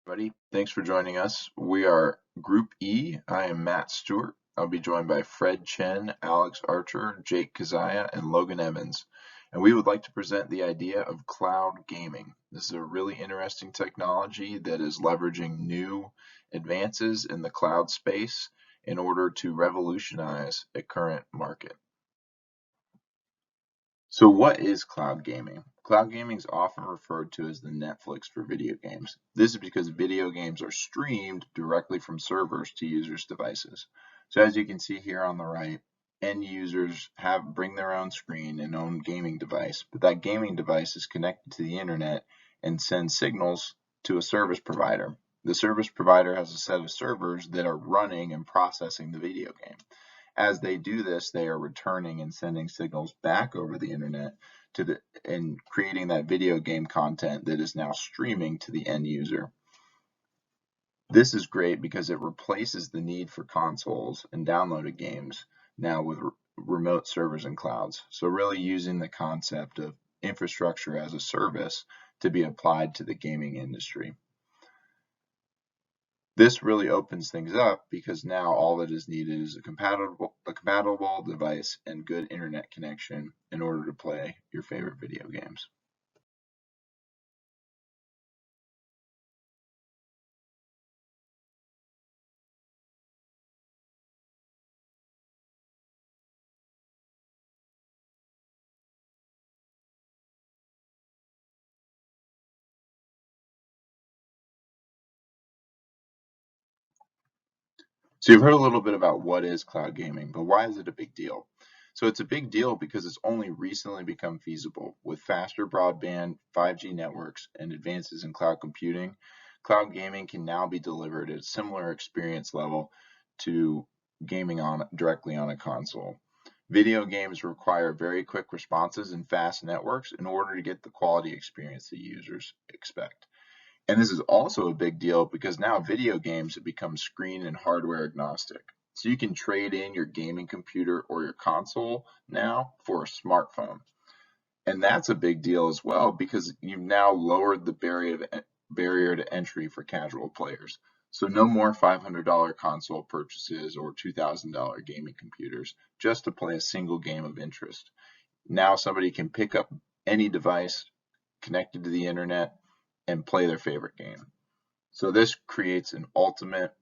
Everybody. Thanks for joining us. We are Group E. I am Matt Stewart. I'll be joined by Fred Chen, Alex Archer, Jake Kazaya, and Logan Evans. And we would like to present the idea of cloud gaming. This is a really interesting technology that is leveraging new advances in the cloud space in order to revolutionize a current market. So what is cloud gaming? Cloud gaming is often referred to as the Netflix for video games. This is because video games are streamed directly from servers to users' devices. So as you can see here on the right, end users bring their own screen and own gaming device, but that gaming device is connected to the internet and sends signals to a service provider. The service provider has a set of servers that are running and processing the video game. As they do this, they are returning and sending signals back over the internet and creating that video game content that is now streaming to the end user. This is great because it replaces the need for consoles and downloaded games now with remote servers and clouds. So really using the concept of infrastructure as a service to be applied to the gaming industry. This really opens things up because now all that is needed is a compatible device and good internet connection in order to play your favorite video games. So you've heard a little bit about what is cloud gaming, but why is it a big deal? So it's a big deal because it's only recently become feasible. With faster broadband, 5G networks, and advances in cloud computing, cloud gaming can now be delivered at a similar experience level to gaming directly on a console. Video games require very quick responses and fast networks in order to get the quality experience that users expect. And this is also a big deal because now video games have become screen and hardware agnostic. So you can trade in your gaming computer or your console now for a smartphone. And that's a big deal as well because you've now lowered the barrier to entry for casual players. So no more $500 console purchases or $2,000 gaming computers just to play a single game of interest. Now somebody can pick up any device connected to the internet and play their favorite game. So this creates an ultimate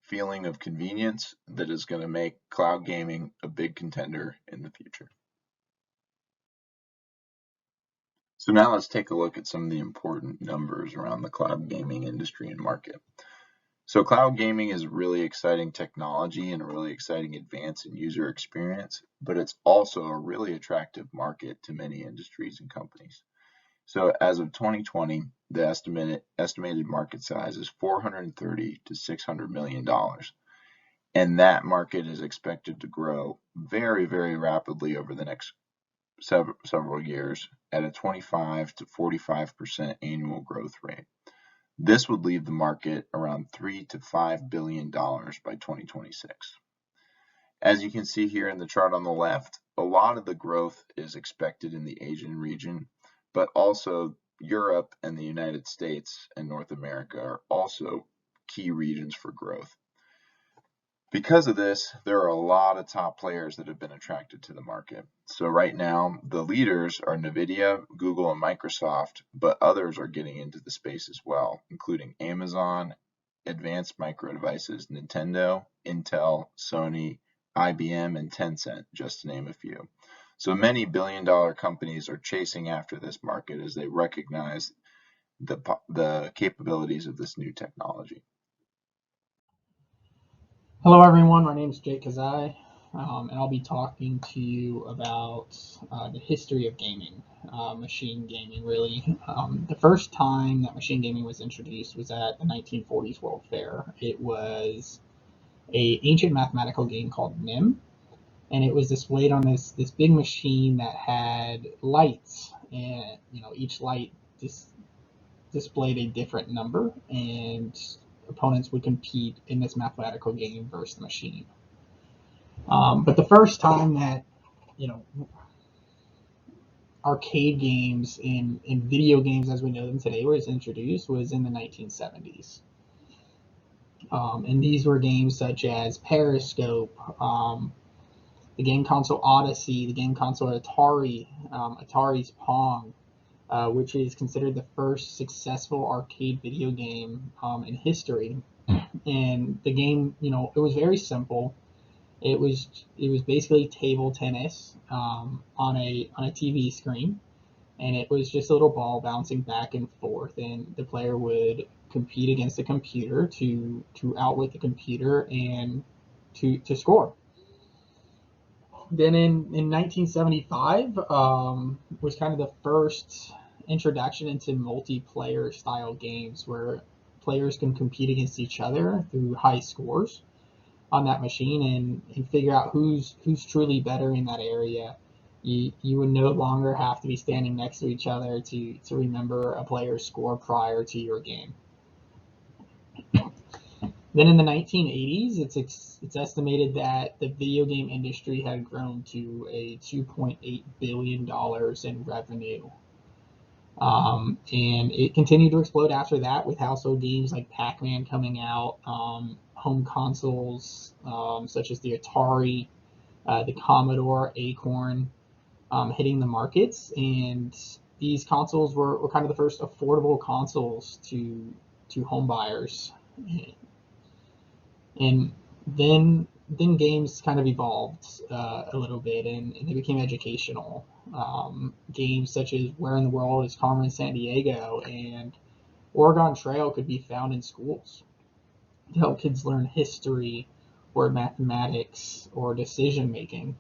feeling of convenience that is going to make cloud gaming a big contender in the future. So now let's take a look at some of the important numbers around the cloud gaming industry and market. So cloud gaming is a really exciting technology and a really exciting advance in user experience, but it's also a really attractive market to many industries and companies. So as of 2020, the estimated market size is $430 to $600 million. And that market is expected to grow very, very rapidly over the next several years at a 25 to 45% annual growth rate. This would leave the market around $3 to $5 billion by 2026. As you can see here in the chart on the left, a lot of the growth is expected in the Asian region, but also Europe and the United States and North America are also key regions for growth. Because of this, there are a lot of top players that have been attracted to the market. So right now, the leaders are NVIDIA, Google, and Microsoft, but others are getting into the space as well, including Amazon, Advanced Micro Devices, Nintendo, Intel, Sony, IBM, and Tencent, just to name a few. So many billion-dollar companies are chasing after this market as they recognize the capabilities of this new technology. Hello everyone, my name is Jake Kazai, and I'll be talking to you about the history of gaming, machine gaming really. The first time that machine gaming was introduced was at the 1940s World Fair. It was an ancient mathematical game called MIM, and it was displayed on this big machine that had lights, and each light displayed a different number, and opponents would compete in this mathematical game versus the machine. But the first time that arcade games and video games as we know them today was introduced was in the 1970s. And these were games such as Periscope, the game console Odyssey, the game console Atari, Atari's Pong, which is considered the first successful arcade video game in history. And the game, it was very simple. It was basically table tennis on a TV screen, and it was just a little ball bouncing back and forth, and the player would compete against the computer to outwit the computer and to score. Then in 1975 was kind of the first introduction into multiplayer style games where players can compete against each other through high scores on that machine and figure out who's truly better in that area. You would no longer have to be standing next to each other to remember a player's score prior to your game. Then in the 1980s, it's estimated that the video game industry had grown to a $2.8 billion in revenue. And it continued to explode after that with household games like Pac-Man coming out, home consoles such as the Atari, the Commodore, Acorn hitting the markets. And these consoles were kind of the first affordable consoles to home buyers. And then games kind of evolved a little bit, and they became educational. Games such as Where in the World is Carmen Sandiego and Oregon Trail could be found in schools to help kids learn history or mathematics or decision making.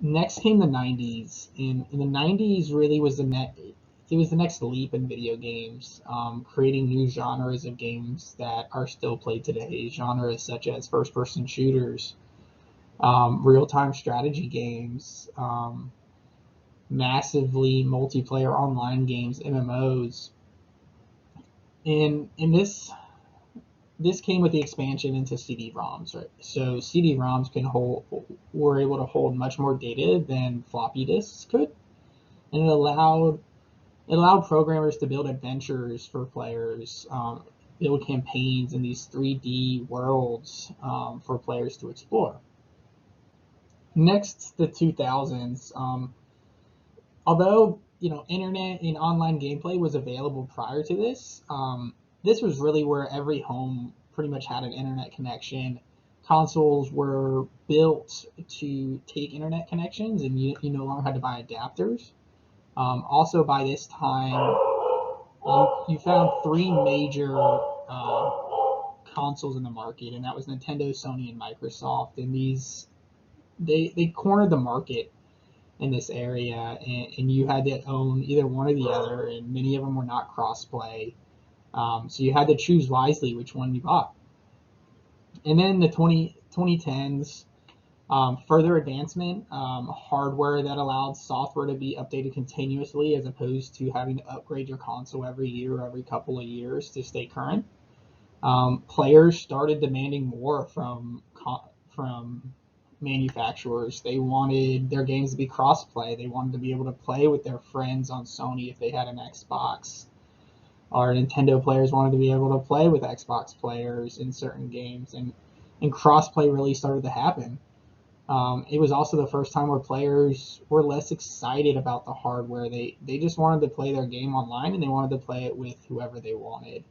Next came the 90s, and in the 90s really was the next leap in video games, creating new genres of games that are still played today. Genres such as first-person shooters, real-time strategy games, massively multiplayer online games, MMOs, and this came with the expansion into CD-ROMs, right? So CD-ROMs were able to hold much more data than floppy disks could, and it allowed programmers to build adventures for players, build campaigns in these 3D worlds for players to explore. Next, the 2000s. Although internet and online gameplay was available prior to this, this was really where every home pretty much had an internet connection. Consoles were built to take internet connections, and you no longer had to buy adapters. Also, by this time, you found three major consoles in the market, and that was Nintendo, Sony, and Microsoft. And they cornered the market in this area, and you had to own either one or the other, and many of them were not cross-play. So you had to choose wisely which one you bought. And then the 2010s, further advancement, hardware that allowed software to be updated continuously as opposed to having to upgrade your console every year or every couple of years to stay current. Players started demanding more from manufacturers. They wanted their games to be cross-play. They wanted to be able to play with their friends on Sony if they had an Xbox. Or Nintendo players wanted to be able to play with Xbox players in certain games, and cross-play really started to happen. It was also the first time where players were less excited about the hardware. They just wanted to play their game online, and they wanted to play it with whoever they wanted.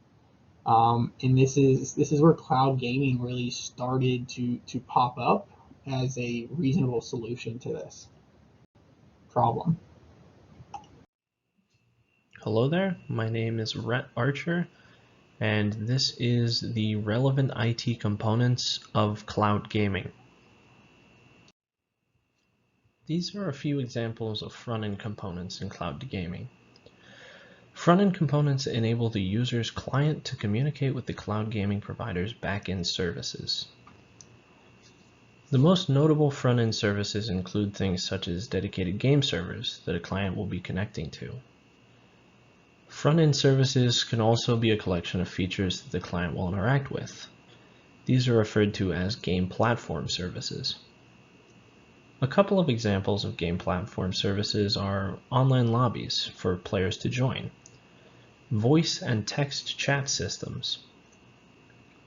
And this is where cloud gaming really started to pop up as a reasonable solution to this problem. Hello there, my name is Rhett Archer, and this is the relevant IT components of cloud gaming. These are a few examples of front-end components in cloud gaming. Front-end components enable the user's client to communicate with the cloud gaming provider's back-end services. The most notable front-end services include things such as dedicated game servers that a client will be connecting to. Front-end services can also be a collection of features that the client will interact with. These are referred to as game platform services. A couple of examples of game platform services are online lobbies for players to join, voice and text chat systems,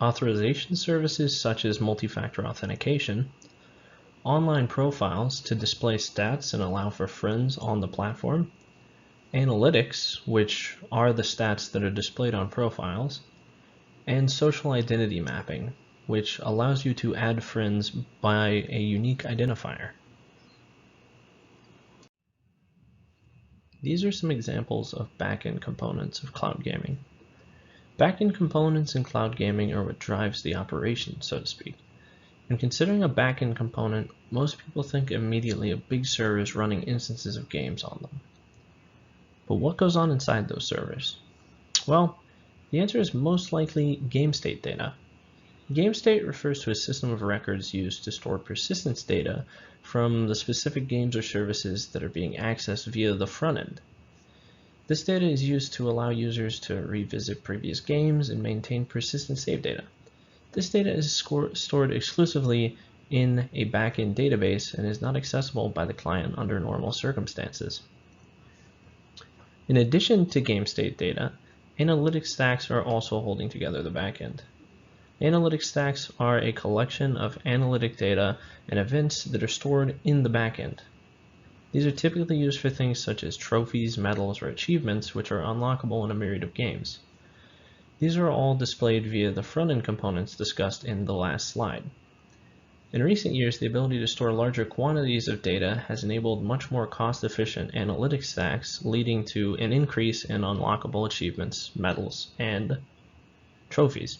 authorization services such as multi-factor authentication, online profiles to display stats and allow for friends on the platform, analytics, which are the stats that are displayed on profiles, and social identity mapping, which allows you to add friends by a unique identifier. These are some examples of backend components of cloud gaming. Backend components in cloud gaming are what drives the operation, so to speak. When considering a backend component, most people think immediately of big servers running instances of games on them. But what goes on inside those servers? Well, the answer is most likely game state data. Game state refers to a system of records used to store persistence data from the specific games or services that are being accessed via the front end. This data is used to allow users to revisit previous games and maintain persistent save data. This data is stored exclusively in a backend database and is not accessible by the client under normal circumstances. In addition to game state data, analytic stacks are also holding together the backend. Analytic stacks are a collection of analytic data and events that are stored in the backend. These are typically used for things such as trophies, medals, or achievements, which are unlockable in a myriad of games. These are all displayed via the front-end components discussed in the last slide. In recent years, the ability to store larger quantities of data has enabled much more cost-efficient analytic stacks, leading to an increase in unlockable achievements, medals, and trophies.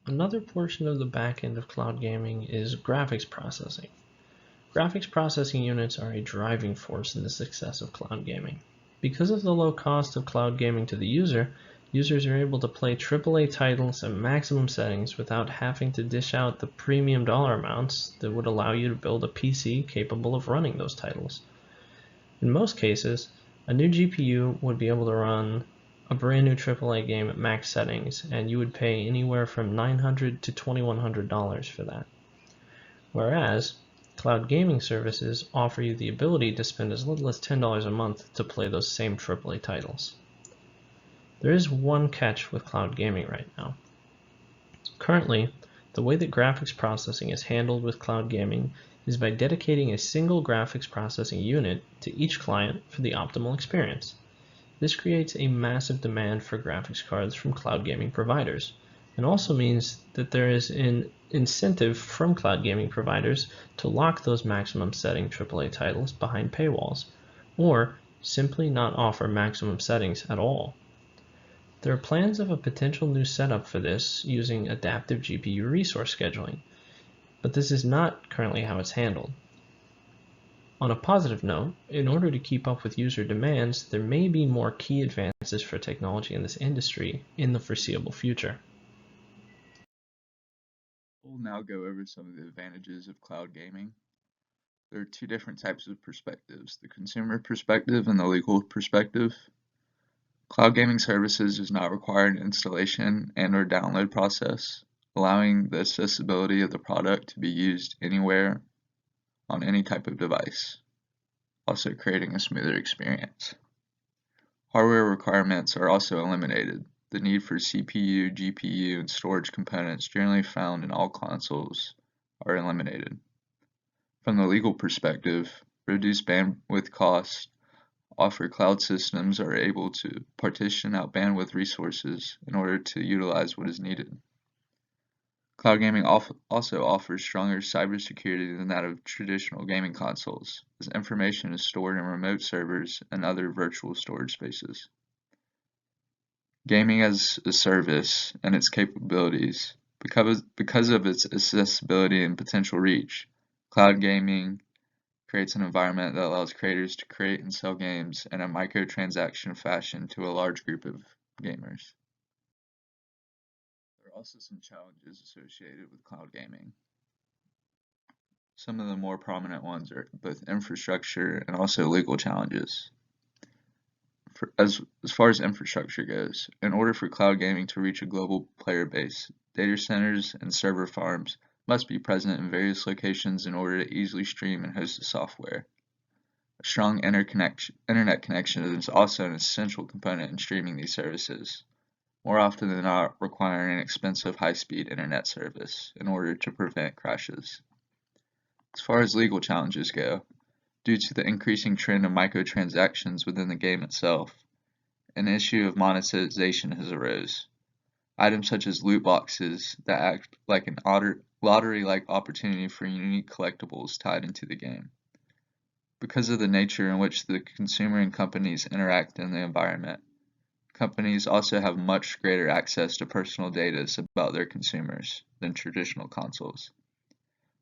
Another portion of the backend of cloud gaming is graphics processing. Graphics processing units are a driving force in the success of cloud gaming. Because of the low cost of cloud gaming to the user, users are able to play AAA titles at maximum settings without having to dish out the premium dollar amounts that would allow you to build a PC capable of running those titles. In most cases, a new GPU would be able to run a brand new AAA game at max settings, and you would pay anywhere from $900 to $2,100 for that. Whereas, cloud gaming services offer you the ability to spend as little as $10 a month to play those same AAA titles. There is one catch with cloud gaming right now. Currently, the way that graphics processing is handled with cloud gaming is by dedicating a single graphics processing unit to each client for the optimal experience. This creates a massive demand for graphics cards from cloud gaming providers, and also means that there is an incentive from cloud gaming providers to lock those maximum setting AAA titles behind paywalls, or simply not offer maximum settings at all. There are plans of a potential new setup for this using adaptive GPU resource scheduling, but this is not currently how it's handled. On a positive note, in order to keep up with user demands, there may be more key advances for technology in this industry in the foreseeable future. We'll now go over some of the advantages of cloud gaming. There are two different types of perspectives, the consumer perspective and the legal perspective. Cloud gaming services does not require an installation and/or download process, allowing the accessibility of the product to be used anywhere on any type of device, also creating a smoother experience. Hardware requirements are also eliminated. The need for CPU, GPU, and storage components generally found in all consoles are eliminated. From the legal perspective, reduced bandwidth costs offer cloud systems are able to partition out bandwidth resources in order to utilize what is needed. Cloud gaming also offers stronger cybersecurity than that of traditional gaming consoles, as information is stored in remote servers and other virtual storage spaces. Gaming as a service and its capabilities, because of its accessibility and potential reach, cloud gaming creates an environment that allows creators to create and sell games in a microtransaction fashion to a large group of gamers. There are also some challenges associated with cloud gaming. Some of the more prominent ones are both infrastructure and also legal challenges. As far as infrastructure goes, in order for cloud gaming to reach a global player base, data centers and server farms must be present in various locations in order to easily stream and host the software. A strong internet connection is also an essential component in streaming these services, more often than not requiring an expensive high-speed internet service in order to prevent crashes. As far as legal challenges go, due to the increasing trend of microtransactions within the game itself, an issue of monetization has arose. Items such as loot boxes that act like an lottery-like opportunity for unique collectibles tied into the game. Because of the nature in which the consumer and companies interact in the environment, companies also have much greater access to personal data about their consumers than traditional consoles.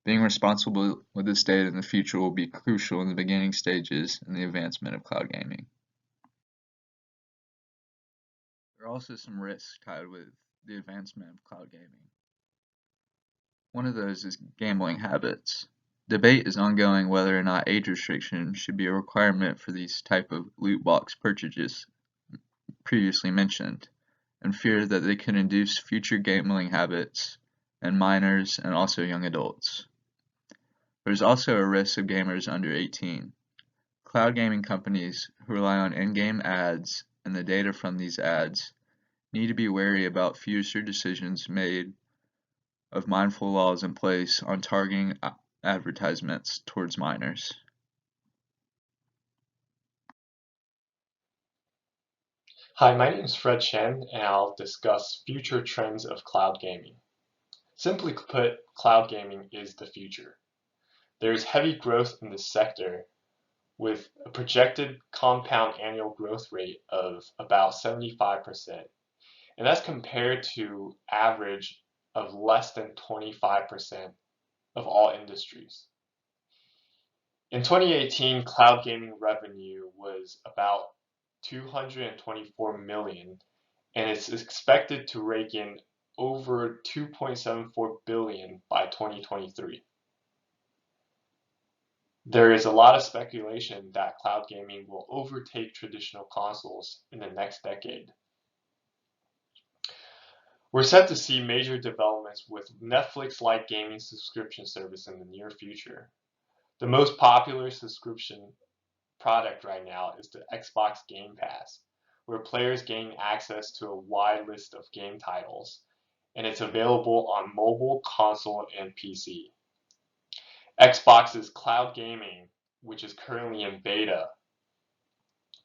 Being responsible with this data in the future will be crucial in the beginning stages in the advancement of cloud gaming. There are also some risks tied with the advancement of cloud gaming. One of those is gambling habits. Debate is ongoing whether or not age restriction should be a requirement for these type of loot box purchases previously mentioned, and fear that they could induce future gambling habits in minors and also young adults. There's also a risk of gamers under 18. Cloud gaming companies who rely on in-game ads and the data from these ads need to be wary about future decisions made of mindful laws in place on targeting advertisements towards minors. Hi, my name is Fred Chen, and I'll discuss future trends of cloud gaming. Simply put, cloud gaming is the future. There is heavy growth in this sector with a projected compound annual growth rate of about 75%, and that's compared to average of less than 25% of all industries. In 2018, cloud gaming revenue was about 224 million, and it's expected to rake in over 2.74 billion by 2023. There is a lot of speculation that cloud gaming will overtake traditional consoles in the next decade. We're set to see major developments with Netflix-like gaming subscription service in the near future. The most popular subscription product right now is the Xbox Game Pass, where players gain access to a wide list of game titles, and it's available on mobile, console, and PC. Xbox's cloud gaming, which is currently in beta,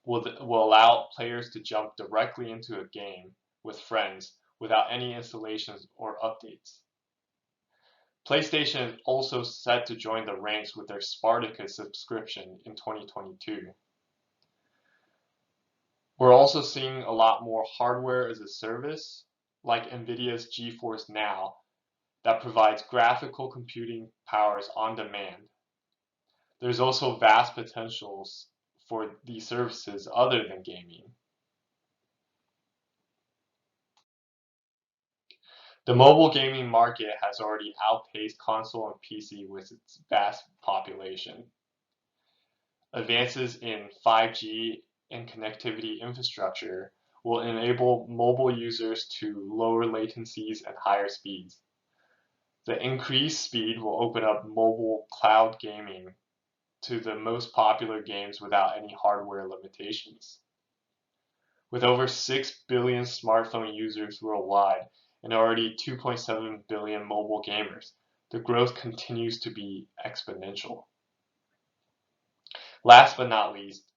will allow players to jump directly into a game with friends without any installations or updates. PlayStation is also set to join the ranks with their Spartacus subscription in 2022. We're also seeing a lot more hardware as a service, like NVIDIA's GeForce Now, that provides graphical computing powers on demand. There's also vast potentials for these services other than gaming. The mobile gaming market has already outpaced console and PC with its vast population. Advances in 5G and connectivity infrastructure will enable mobile users to lower latencies and higher speeds. The increased speed will open up mobile cloud gaming to the most popular games without any hardware limitations. With over 6 billion smartphone users worldwide and already 2.7 billion mobile gamers, the growth continues to be exponential. Last but not least,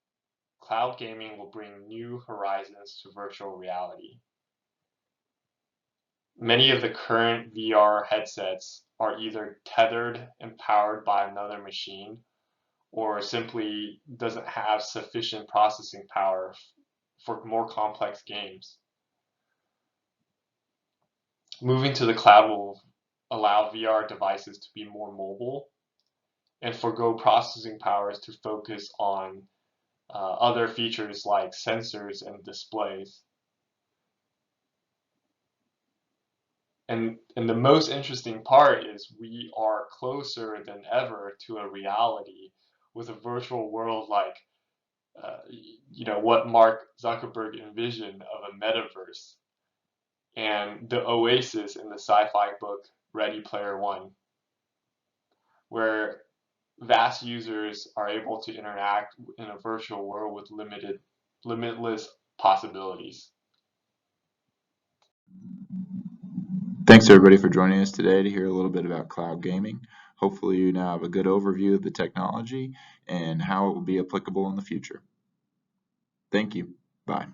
cloud gaming will bring new horizons to virtual reality. Many of the current VR headsets are either tethered and powered by another machine, or simply doesn't have sufficient processing power for more complex games. Moving to the cloud will allow VR devices to be more mobile and forgo processing powers to focus on other features like sensors and displays. And the most interesting part is we are closer than ever to a reality with a virtual world like what Mark Zuckerberg envisioned of a metaverse and the oasis in the sci-fi book Ready Player One. where vast users are able to interact in a virtual world with limitless possibilities. Thanks everybody for joining us today to hear a little bit about cloud gaming. Hopefully you now have a good overview of the technology and how it will be applicable in the future. Thank you. Bye.